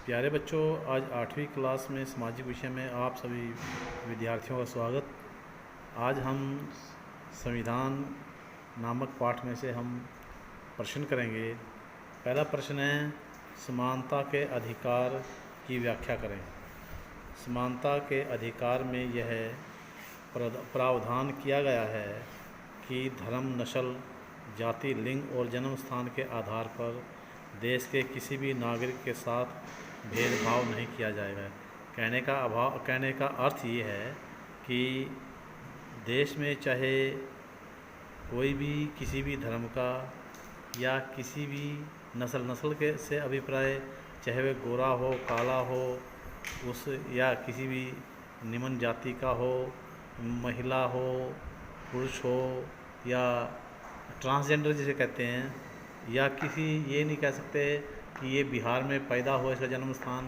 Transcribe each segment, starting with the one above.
प्यारे बच्चों, आज 8वीं क्लास में सामाजिक विषय में आप सभी विद्यार्थियों का स्वागत। आज हम संविधान नामक पाठ में से हम प्रश्न करेंगे। पहला प्रश्न है, समानता के अधिकार की व्याख्या करें। समानता के अधिकार में यह प्रावधान किया गया है कि धर्म, नस्ल, जाति, लिंग और जन्म स्थान के आधार पर देश के किसी भी नागरिक के साथ भेदभाव नहीं किया जाएगा। कहने का अर्थ ये है कि देश में चाहे कोई भी किसी भी धर्म का या किसी भी नस्ल के से अभिप्राय, चाहे वह गोरा हो, काला हो, उस या किसी भी निम्न जाति का हो, महिला हो, पुरुष हो या ट्रांसजेंडर जिसे कहते हैं, या किसी ये नहीं कह सकते कि ये बिहार में पैदा हुआ, इसका जन्म स्थान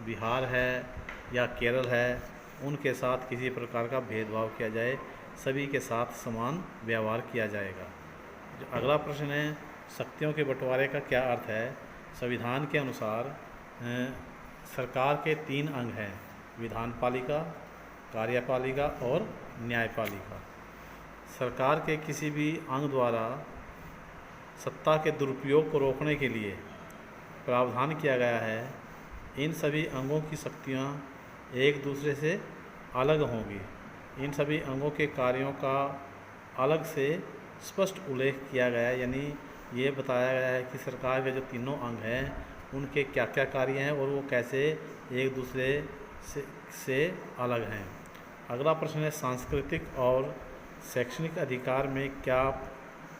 बिहार है या केरल है, उनके साथ किसी प्रकार का भेदभाव किया जाए, सभी के साथ समान व्यवहार किया जाएगा। जो अगला प्रश्न है, शक्तियों के बंटवारे का क्या अर्थ है। संविधान के अनुसार सरकार के 3 अंग हैं, विधानपालिका, कार्यपालिका और न्यायपालिका। सरकार के किसी भी अंग द्वारा सत्ता के दुरुपयोग को रोकने के लिए प्रावधान किया गया है। इन सभी अंगों की शक्तियाँ एक दूसरे से अलग होंगी। इन सभी अंगों के कार्यों का अलग से स्पष्ट उल्लेख किया गया है, यानी ये बताया गया है कि सरकार के जो तीनों अंग हैं उनके क्या क्या कार्य हैं और वो कैसे एक दूसरे से अलग हैं। अगला प्रश्न है, सांस्कृतिक और शैक्षणिक अधिकार में क्या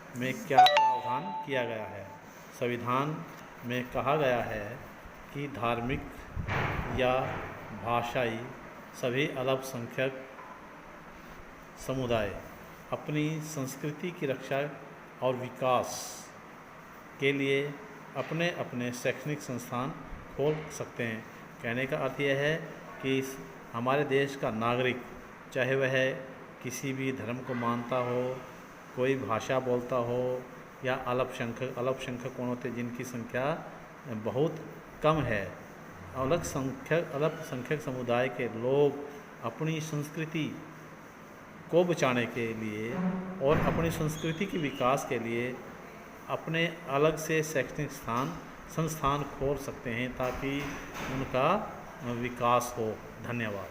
प्रावधान किया गया है। संविधान में कहा गया है कि धार्मिक या भाषाई सभी अल्पसंख्यक समुदाय अपनी संस्कृति की रक्षा और विकास के लिए अपने अपने शैक्षणिक संस्थान खोल सकते हैं। कहने का अर्थ यह है कि हमारे देश का नागरिक, चाहे वह किसी भी धर्म को मानता हो, कोई भाषा बोलता हो या अल्पसंख्यक कौन होते जिनकी संख्या बहुत कम है, अल्पसंख्यक समुदाय के लोग अपनी संस्कृति को बचाने के लिए और अपनी संस्कृति के विकास के लिए अपने अलग से शैक्षणिक संस्थान खोल सकते हैं ताकि उनका विकास हो। धन्यवाद।